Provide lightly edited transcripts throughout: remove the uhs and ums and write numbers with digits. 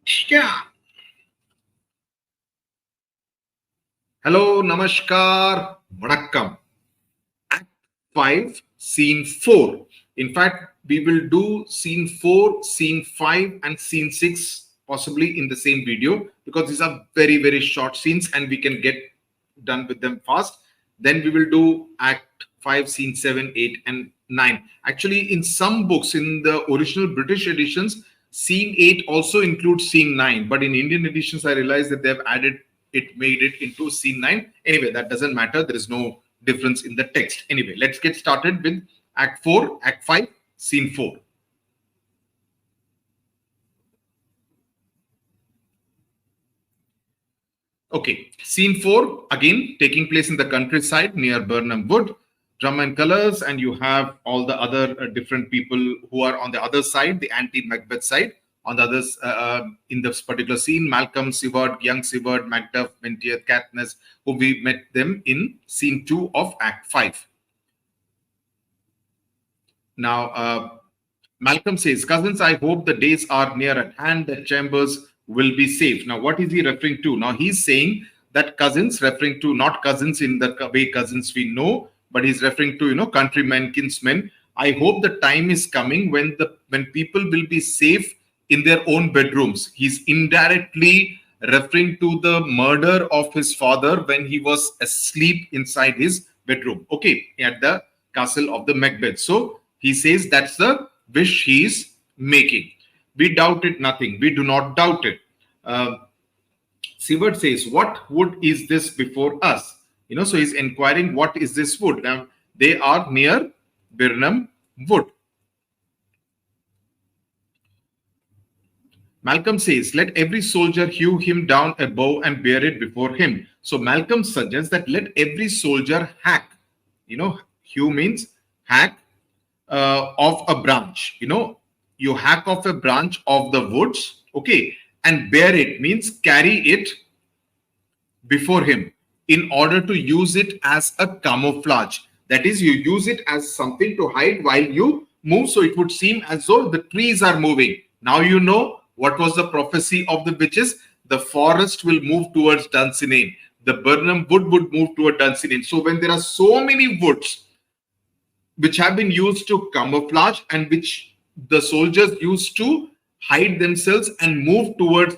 Yeah. Hello, Namaskar, Vanakkam. Act 5, Scene 4. In fact, we will do Scene 4, Scene 5, and Scene 6 possibly in the same video because these are very, very short scenes and we can get done with them fast. Then we will do Act 5, Scene 7, 8, and 9. Actually, in some books, in the original British editions, Scene 8 also includes Scene 9. But in Indian editions, I realized that they've added it, made it into Scene 9. Anyway, that doesn't matter. There is no difference in the text. Anyway, let's get started with Act 4, Act 5, Scene 4. Okay, Scene 4, again, taking place in the countryside near Burnham Wood. Drum and colors, and you have all the other different people who are on the other side, the anti-Macbeth side. On the others, in this particular scene, Malcolm, Seward, young Seward, Macduff, Menteith, Katniss, who we met them in Scene 2 of Act 5. Now, Malcolm says, cousins, I hope the days are near at hand that Chambers will be safe. Now, what is he referring to? Now, he's saying that cousins, referring to not cousins in the way cousins we know, but he's referring to, countrymen, kinsmen. I hope the time is coming when people will be safe in their own bedrooms. He's indirectly referring to the murder of his father when he was asleep inside his bedroom, okay, at the castle of the Macbeth. So he says that's the wish he is making. We doubt it nothing. We do not doubt it. Seward says, what wood is this before us? So he's inquiring, what is this wood? Now, they are near Burnham Wood. Malcolm says, let every soldier hew him down a bow and bear it before him. So Malcolm suggests that let every soldier hack. Hew means hack of a branch. You hack off a branch of the woods, okay, and bear it means carry it before him in order to use it as a camouflage. That is, you use it as something to hide while you move, so it would seem as though the trees are moving. Now you know what was the prophecy of the witches. The forest will move towards Dunsinane. The Burnham Wood would move toward Dunsinane. So when there are so many woods which have been used to camouflage and which the soldiers used to hide themselves and move towards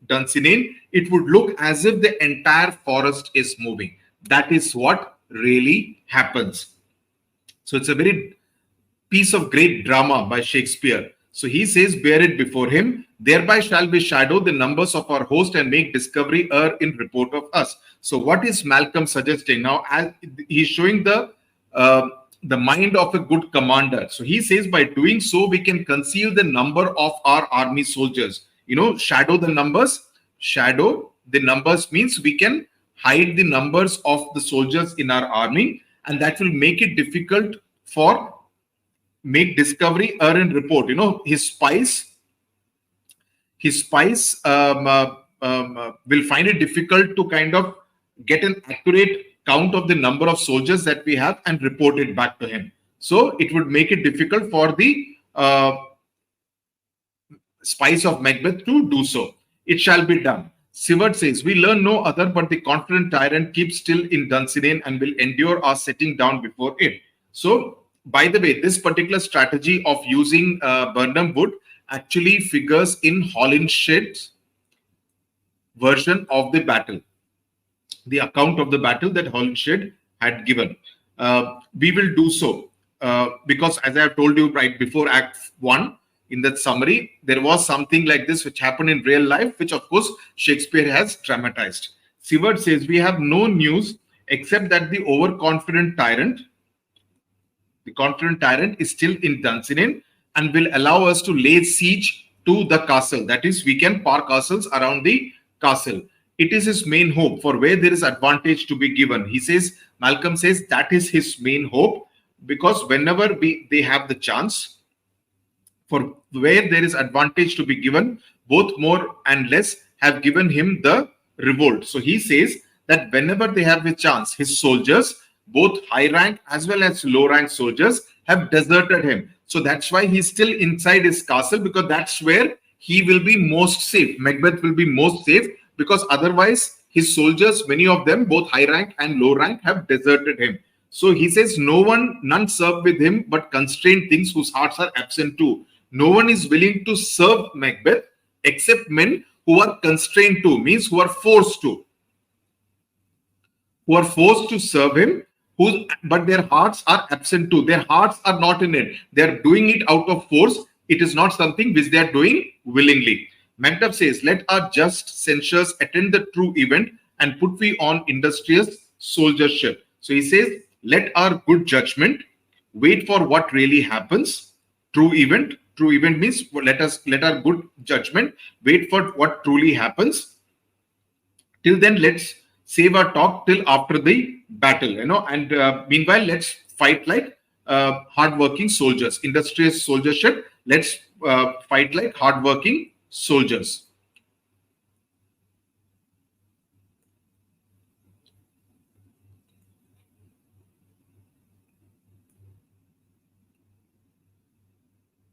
Dunsinane, it would look as if the entire forest is moving. That is what really happens. So it's a very piece of great drama by Shakespeare. So he says, bear it before him, thereby shall we shadow the numbers of our host and make discovery err in report of us. So what is Malcolm suggesting? Now, as he's showing the mind of a good commander. So he says, by doing so, we can conceal the number of our army soldiers. Shadow the numbers. Shadow the numbers means we can hide the numbers of the soldiers in our army, and that will make it difficult for make discovery err in report. His spies will find it difficult to kind of get an accurate count of the number of soldiers that we have and report it back to him. So it would make it difficult for the spies of Macbeth to do so. It shall be done. Seward says, we learn no other but the confident tyrant keeps still in Dunsinane and will endure our setting down before it. So, by the way, this particular strategy of using Burnham Wood actually figures in Holinshed's version of the battle, the account of the battle that Holinshed had given. We will do so because, as I have told you right before Act 1, in that summary, there was something like this which happened in real life, which of course Shakespeare has dramatized. Seward says, we have no news except that the overconfident tyrant, is still in Dunsinane and will allow us to lay siege to the castle. That is, we can park ourselves around the castle. It is his main hope, for where there is advantage to be given. He says, Malcolm says that is his main hope, because whenever they have the chance, for where there is advantage to be given, both more and less have given him the revolt. So he says that whenever they have a chance, his soldiers, both high rank as well as low rank soldiers, have deserted him. So that's why he's still inside his castle, because that's where he will be most safe. Macbeth will be most safe, because otherwise his soldiers, many of them, both high rank and low rank, have deserted him. So he says, none serve with him but constrained things whose hearts are absent too. No one is willing to serve Macbeth except men who are constrained to, means who are forced to. Who are forced to serve him, but their hearts are absent too. Their hearts are not in it. They are doing it out of force. It is not something which they are doing willingly. Macbeth says, let our just censures attend the true event and put we on industrious soldiership. So he says, let our good judgment wait for what really happens. True event means let our good judgment wait for what truly happens. Till then, let's save our talk till after the battle, and meanwhile, let's fight like hardworking soldiers. Industrious soldiership. Let's fight like hardworking soldiers.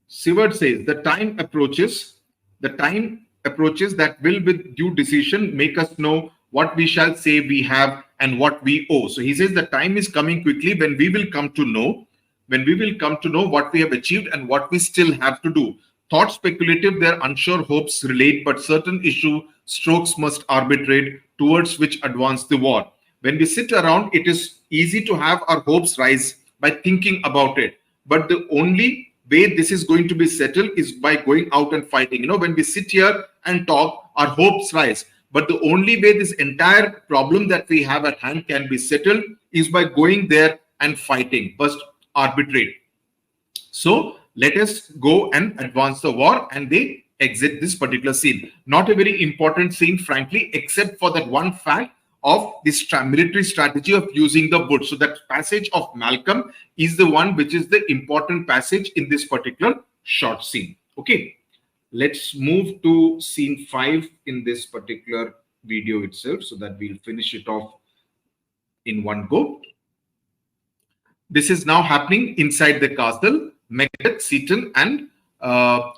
Seward says, the time approaches that will with due decision make us know what we shall say we have and what we owe. So he says the time is coming quickly when we will come to know what we have achieved and what we still have to do. Thoughts speculative, their unsure hopes relate, but certain issue strokes must arbitrate towards which advance the war. When we sit around, it is easy to have our hopes rise by thinking about it. But the only way this is going to be settled is by going out and fighting. When we sit here and talk, our hopes rise. But the only way this entire problem that we have at hand can be settled is by going there and fighting, first arbitrate. So let us go and advance the war, and they exit this particular scene. Not a very important scene, frankly, except for that one fact of this military strategy of using the wood. So that passage of Malcolm is the one which is the important passage in this particular short scene. Okay, let's move to scene 5 in this particular video itself, so that we'll finish it off in one go. This is now happening inside the castle. Macbeth, Seaton, and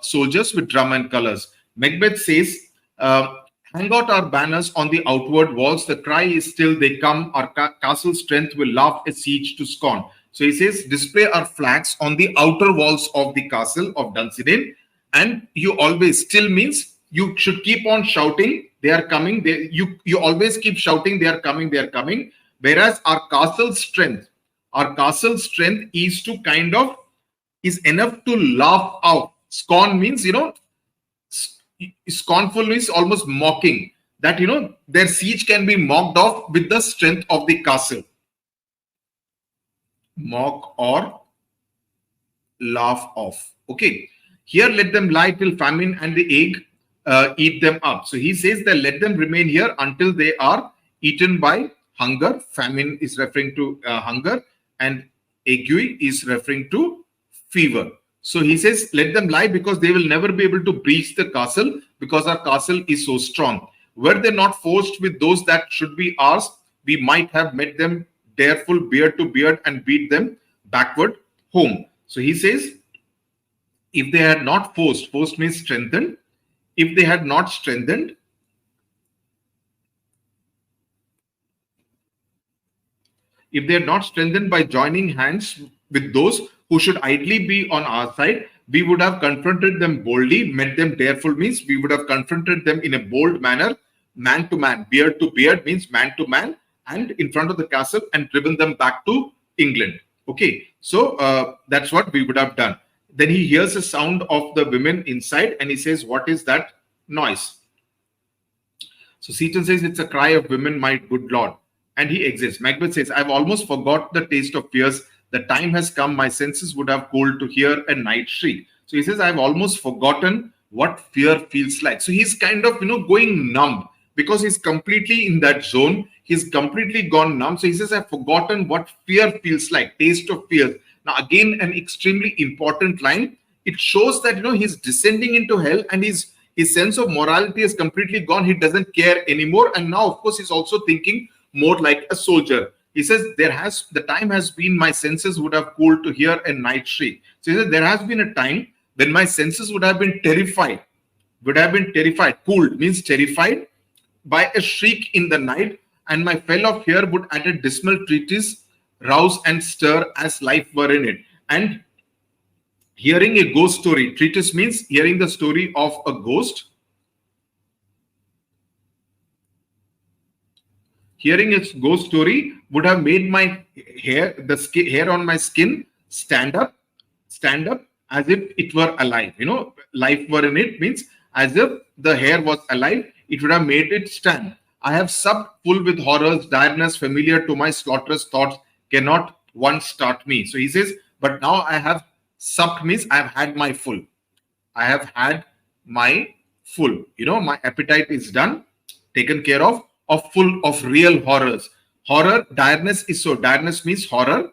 soldiers with drum and colors. Macbeth says, hang out our banners on the outward walls. The cry is still they come. Our castle strength will laugh a siege to scorn. So he says, display our flags on the outer walls of the castle of Dunsinane. And you always, still means you should keep on shouting, they are coming. You always keep shouting, they are coming, they are coming. Whereas our castle strength is to kind of, is enough to laugh out. Scorn means, scornful is almost mocking, that their siege can be mocked off with the strength of the castle. Mock or laugh off. Okay, here let them lie till famine and the egg eat them up. So he says that let them remain here until they are eaten by hunger. Famine is referring to hunger, and ague is referring to fever. So he says, let them lie, because they will never be able to breach the castle, because our castle is so strong. Were they not forced with those that should be ours, we might have met them dareful beard to beard and beat them backward home. So he says, if they had not forced means strengthened, if they had not strengthened, by joining hands with those who should ideally be on our side, we would have confronted them boldly. Met them dareful means we would have confronted them in a bold manner, man to man. Beard to beard means man to man, and in front of the castle, and driven them back to England. Okay, so that's what we would have done. Then he hears a sound of the women inside, and he says, what is that noise? So Seaton says, it's a cry of women, my good lord. And he exits. Macbeth says, I've almost forgot the taste of fears. The time has come, my senses would have cooled to hear a night shriek. So he says, I've almost forgotten what fear feels like. So he's kind of, going numb, because he's completely in that zone. He's completely gone numb. So he says, I've forgotten what fear feels like, taste of fear. Now, again, an extremely important line. It shows that, he's descending into hell, and his sense of morality is completely gone. He doesn't care anymore. And now, of course, he's also thinking more like a soldier. He says, the time has been, my senses would have cooled to hear a night shriek. So he says, there has been a time when my senses would have been terrified would have been terrified. Cooled means terrified by a shriek in the night, and my fell of hair would at a dismal treatise rouse and stir as life were in it. And hearing a ghost story, treatise means hearing the story of a ghost. Hearing a ghost story would have made my hair, the hair on my skin stand up as if it were alive. You know, life were in it means as if the hair was alive, it would have made it stand. I have supped full with horrors, direness familiar to my slaughterous thoughts, cannot one start me. So he says, but now I have supped means I have had my full. I have had my full. You know, my appetite is done, taken care of full of real horrors. Horror, direness is so, direness means horror,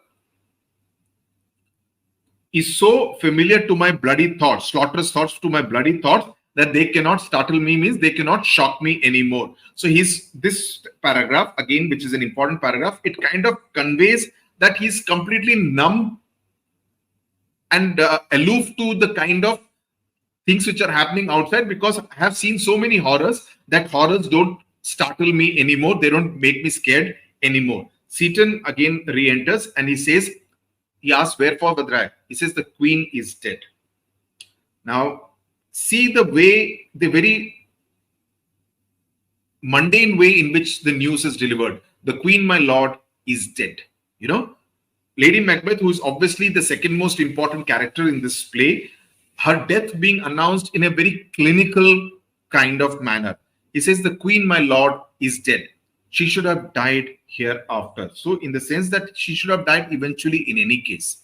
is so familiar to my bloody thoughts, slaughterous thoughts to my bloody thoughts, that they cannot startle me means they cannot shock me anymore. So this paragraph again, which is an important paragraph, it kind of conveys that he's completely numb and aloof to the kind of things which are happening outside, because I have seen so many horrors that horrors don't startle me anymore. They don't make me scared anymore. Seaton again re-enters and he says, he asks, wherefore Vadrai? He says, the queen is dead. Now, see the very mundane way in which the news is delivered. The queen, my lord, is dead. You know, Lady Macbeth, who is obviously the second most important character in this play, her death being announced in a very clinical kind of manner. He says, the queen, my lord, is dead. She should have died hereafter. So in the sense that she should have died eventually in any case.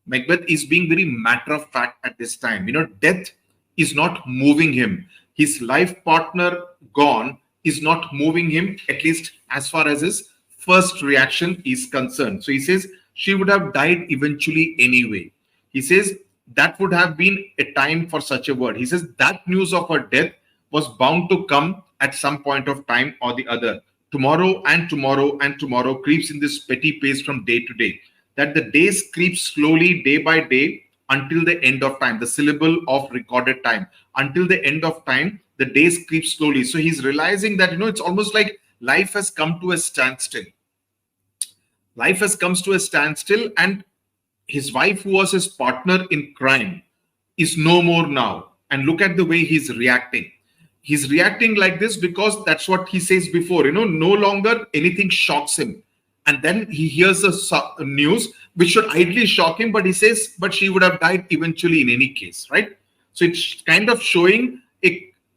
Macbeth is being very matter of fact at this time. You know, death is not moving him. His life partner gone is not moving him, at least as far as his first reaction is concerned. So he says, she would have died eventually anyway. He says, that would have been a time for such a word. He says, that news of her death was bound to come at some point of time or the other. Tomorrow and tomorrow and tomorrow creeps in this petty pace from day to day, that the days creep slowly day by day until the end of time, the syllable of recorded time. Until the end of time, the days creep slowly. So he's realizing that, you know, it's almost like life has come to a standstill. Life has come to a standstill, and his wife, who was his partner in crime, is no more now. And look at the way he's reacting. He's reacting like this because that's what he says before, you know, no longer anything shocks him. And then he hears the news, which should ideally shock him, but he says, but she would have died eventually in any case, right? So it's kind of showing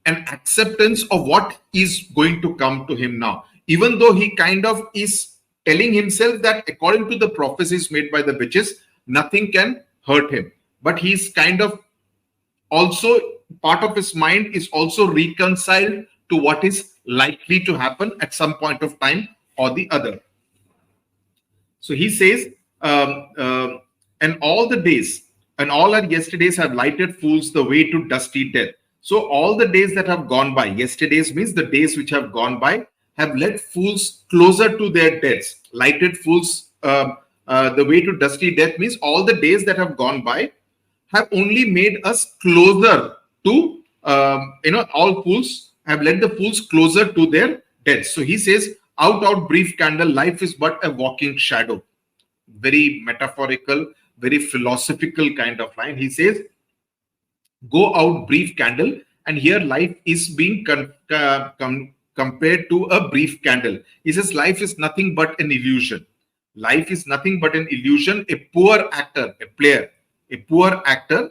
an acceptance of what is going to come to him now, even though he kind of is telling himself that according to the prophecies made by the witches, nothing can hurt him. But he's kind of also, part of his mind is also reconciled to what is likely to happen at some point of time or the other. So he says, and all the days and all our yesterdays have lighted fools the way to dusty death. So all the days that have gone by, yesterdays means the days which have gone by, have led fools closer to their deaths. Lighted fools, the way to dusty death means all the days that have gone by have only made us closer to, all fools have led the fools closer to their deaths. So he says, out, brief candle, life is but a walking shadow. Very metaphorical, very philosophical kind of line. He says, go out, brief candle. And here life is being compared to a brief candle. He says, life is nothing but an illusion. Life is nothing but an illusion. A poor actor, a player, a poor actor.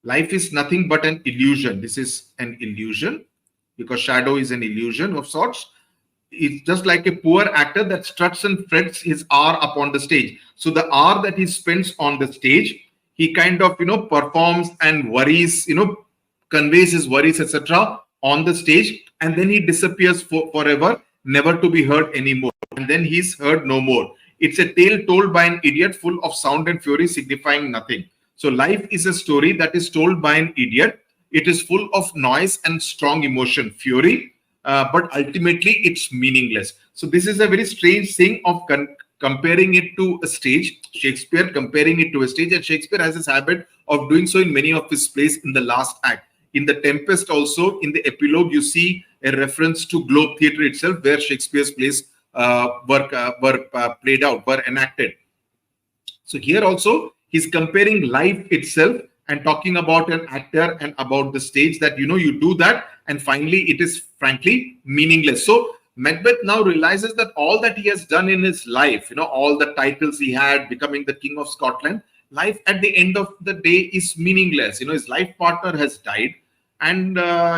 Life is nothing but an illusion. This is an illusion because shadow is an illusion of sorts. It's just like a poor actor that struts and frets his hour upon the stage. So the hour that he spends on the stage, he kind of, performs and worries, conveys his worries, etc. on the stage, and then he disappears forever, never to be heard anymore. And then he's heard no more. It's a tale told by an idiot, full of sound and fury, signifying nothing. So life is a story that is told by an idiot. It is full of noise and strong emotion, fury, but ultimately it's meaningless. So this is a very strange thing of comparing it to a stage. Shakespeare comparing it to a stage, and Shakespeare has this habit of doing so in many of his plays in the last act. In The Tempest also, in the epilogue, you see a reference to Globe Theatre itself, where Shakespeare's plays were played out, were enacted. So here also, he's comparing life itself and talking about an actor and about the stage, that, you do that, and finally it is frankly meaningless. So Macbeth now realizes that all that he has done in his life, all the titles he had, becoming the King of Scotland, life at the end of the day is meaningless. His life partner has died, and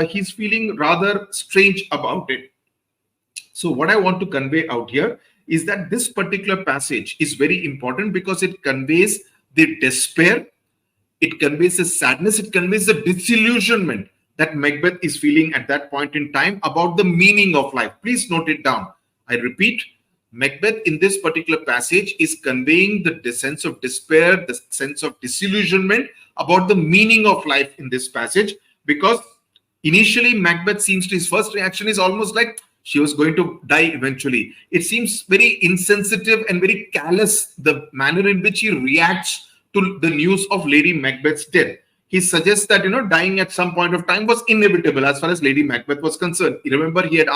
he's feeling rather strange about it. So what I want to convey out here is that this particular passage is very important because it conveys the despair, it conveys the sadness, it conveys the disillusionment that Macbeth is feeling at that point in time about the meaning of life. Please note it down. I repeat, Macbeth in this particular passage is conveying the sense of despair, the sense of disillusionment about the meaning of life in this passage, because initially Macbeth seems to, his first reaction is almost like she was going to die eventually. It seems very insensitive and very callous, the manner in which he reacts to the news of Lady Macbeth's death. He suggests that, dying at some point of time was inevitable as far as Lady Macbeth was concerned. You remember, he had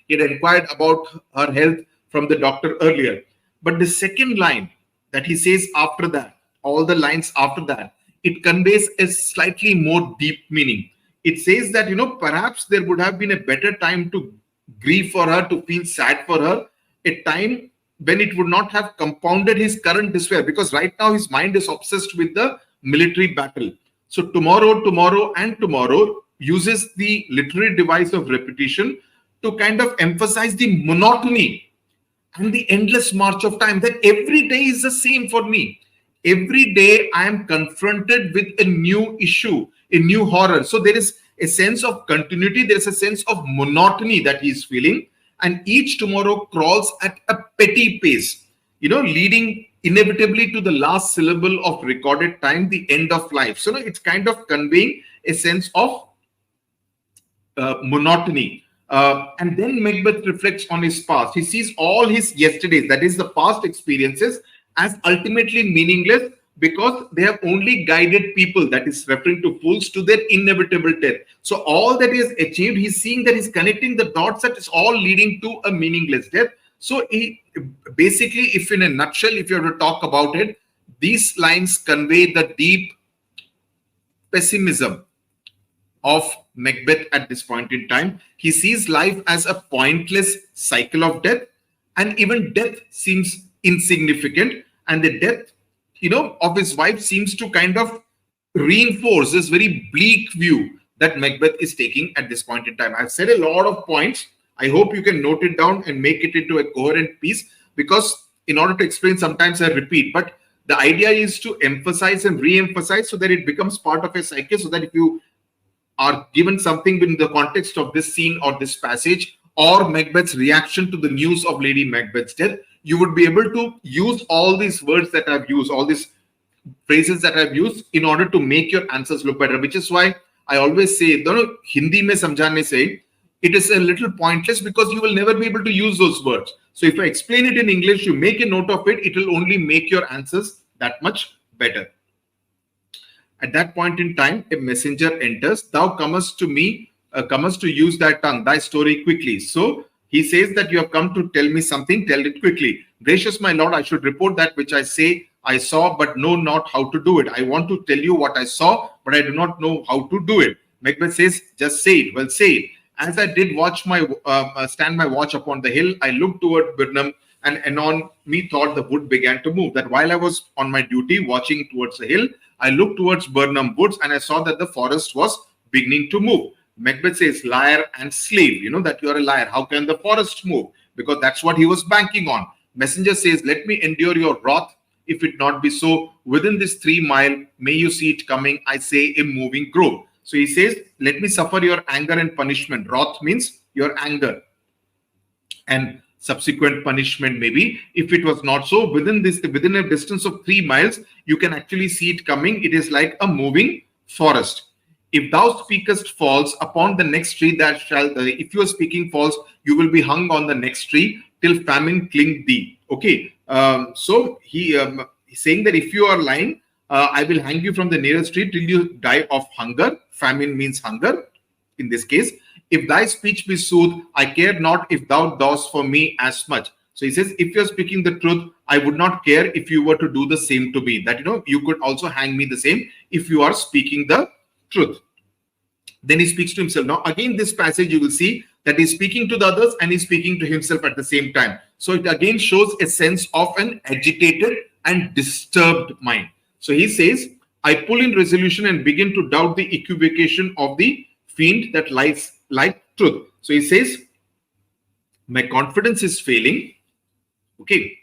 inquired about her health from the doctor earlier. But the second line that he says after that, all the lines after that, it conveys a slightly more deep meaning. It says that, perhaps there would have been a better time to grieve for her, to feel sad for her, a time when it would not have compounded his current despair, because right now his mind is obsessed with the military battle. So tomorrow, tomorrow, and tomorrow uses the literary device of repetition to kind of emphasize the monotony and the endless march of time, that every day is the same for me. Every day I am confronted with a new issue, a new horror. So there is a sense of continuity, there is a sense of monotony that he is feeling, and each tomorrow crawls at a petty pace, leading inevitably to the last syllable of recorded time, the end of life. So it's kind of conveying a sense of monotony. And then Macbeth reflects on his past. He sees all his yesterdays, that is the past experiences, as ultimately meaningless because they have only guided people, that is referring to fools, to their inevitable death. So all that he has achieved, he's seeing that he's connecting the dots, that is all leading to a meaningless death. So he basically, if in a nutshell, if you have to talk about it, these lines convey the deep pessimism of Macbeth at this point in time. He sees life as a pointless cycle of death, and even death seems insignificant, and the death of his wife seems to kind of reinforce this very bleak view that Macbeth is taking at this point in time. I've said a lot of points. I hope you can note it down and make it into a coherent piece, because in order to explain, sometimes I repeat, but the idea is to emphasize and re-emphasize so that it becomes part of a cycle, so that if you are given something in the context of this scene or this passage, or Macbeth's reaction to the news of Lady Macbeth's death, you would be able to use all these words that I've used, all these phrases that I've used, in order to make your answers look better. Which is why I always say, Hindi mein samjhane se, it is a little pointless, because you will never be able to use those words. So if I explain it in English, you make a note of it, it will only make your answers that much better. At that point in time, a messenger enters. Thou comest to me, comest to use thy tongue, thy story quickly. So he says that you have come to tell me something, tell it quickly. Gracious my lord, I should report that which I say I saw, but know not how to do it. I want to tell you what I saw, but I do not know how to do it. Macbeth says, just say it. Well, say it. As I did watch stand my watch upon the hill, I looked toward Birnam, and anon me thought the wood began to move. That while I was on my duty watching towards the hill, I looked towards Birnam woods, and I saw that the forest was beginning to move. Macbeth says, liar and slave, that you are a liar. How can the forest move? Because that's what he was banking on. Messenger says, let me endure your wrath. If it not be so, within this 3 mile, may you see it coming, I say, a moving grove. So he says, let me suffer your anger and punishment. Wrath means your anger, and subsequent punishment maybe. If it was not so, within a distance of 3 miles, you can actually see it coming. It is like a moving forest. If thou speakest false, upon the next tree that shall, if you are speaking false, you will be hung on the next tree till famine cling thee. Okay. So he's saying that if you are lying, I will hang you from the nearest tree till you die of hunger. Famine means hunger in this case. If thy speech be sooth, I care not if thou dost for me as much. So he says, if you're speaking the truth, I would not care if you were to do the same to me. That, you could also hang me the same if you are speaking the truth. Then he speaks to himself. Now, again, this passage, you will see that he's speaking to the others and he's speaking to himself at the same time. So it again shows a sense of an agitated and disturbed mind. So he says, I pull in resolution and begin to doubt the equivocation of the fiend that lies like truth. So he says, my confidence is failing. Okay.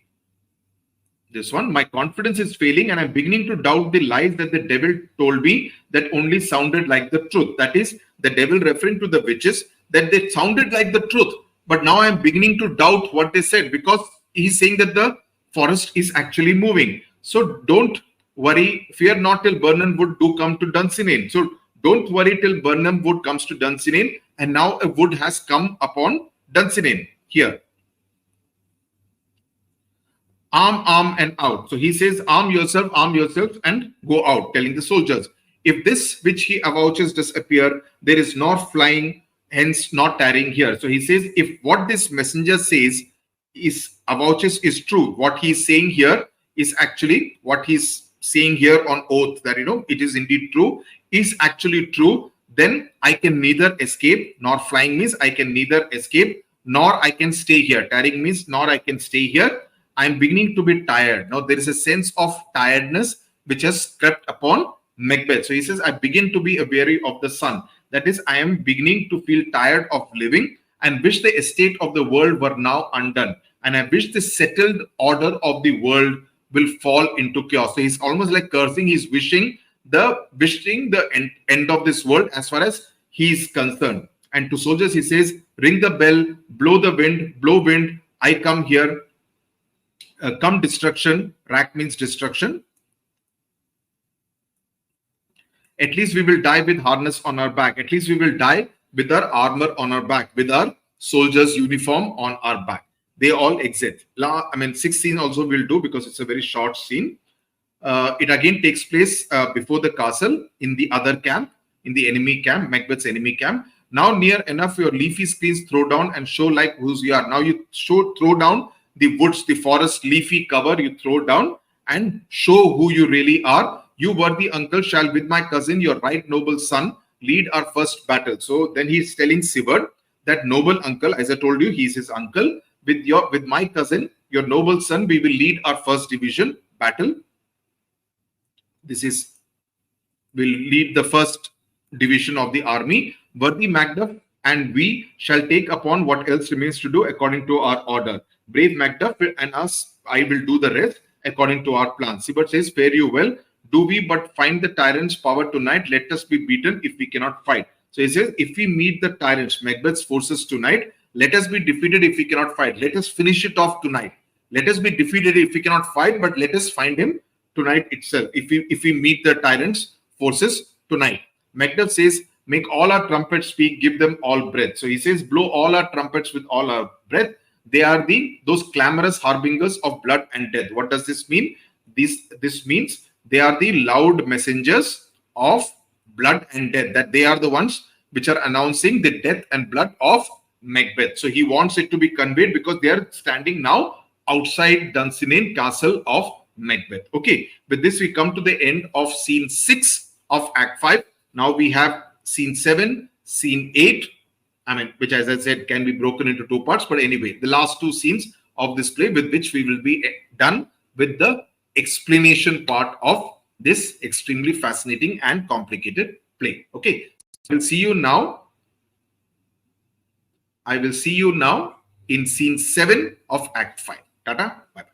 This one, my confidence is failing and I'm beginning to doubt the lies that the devil told me that only sounded like the truth. That is, the devil referring to the witches, that they sounded like the truth. But now I'm beginning to doubt what they said, because he's saying that the forest is actually moving. So don't worry, fear not till Birnam wood do come to Dunsinane. So don't worry till Birnam wood comes to Dunsinane. And now a wood has come upon Dunsinane here. Arm and out. So he says, arm yourself and go out, telling the soldiers. If this which he avouches does appear, there is nor flying, hence not tarrying here. So he says, if what this messenger says is avouches is true, what he is saying here is actually what he's saying here on oath, that it is indeed true, is actually true, then I can neither escape, nor flying means I can neither escape, nor I can stay here. Tarrying means nor I can stay here. I'm beginning to be tired. Now there is a sense of tiredness which has crept upon Macbeth. So he says, I begin to be weary of the sun. That is, I am beginning to feel tired of living and wish the estate of the world were now undone. And I wish the settled order of the world will fall into chaos. So he's almost like cursing. He's wishing the end of this world as far as he is concerned. And to soldiers, he says, ring the bell, blow the wind, blow wind. I come here. Come destruction. Rack means destruction. At least we will die with harness on our back. At least we will die with our armor on our back, with our soldier's uniform on our back. They all exit. 6th scene also will do because it's a very short scene. It again takes place before the castle in the other camp, in the enemy camp, Macbeth's enemy camp. Now near enough, your leafy screens throw down and show like whose you are. Now you throw down the woods, the forest leafy cover, you throw down and show who you really are. You worthy uncle shall with my cousin, your right noble son, lead our first battle. So then he's telling Sivert that noble uncle, as I told you, he's his uncle. With my cousin, your noble son, we will lead our first division battle. Will lead the first division of the army. Worthy Macduff and we shall take upon what else remains to do according to our order. Brave Macduff and us, I will do the rest according to our plan. Sivert says, fare you well. Do we but find the tyrant's power tonight, let us be beaten if we cannot fight. So he says, if we meet the tyrants, Macbeth's forces tonight, let us be defeated if we cannot fight. Let us finish it off tonight. Let us be defeated if we cannot fight, but let us find him tonight itself. If we meet the tyrants' forces tonight. Macduff says, make all our trumpets speak, give them all breath. So he says, blow all our trumpets with all our breath. They are those clamorous harbingers of blood and death. What does this mean? This means they are the loud messengers of blood and death. That they are the ones which are announcing the death and blood of Macbeth. So he wants it to be conveyed because they are standing now outside Dunsinane castle of Macbeth. Okay, with this we come to the end of scene 6 of Act 5. Now we have scene 7, scene 8, which as I said can be broken into 2 parts. But anyway, the last 2 scenes of this play with which we will be done with the explanation part of this extremely fascinating and complicated play. Okay, I will see you now. I will see you now in scene 7 of Act 5. Tata, bye.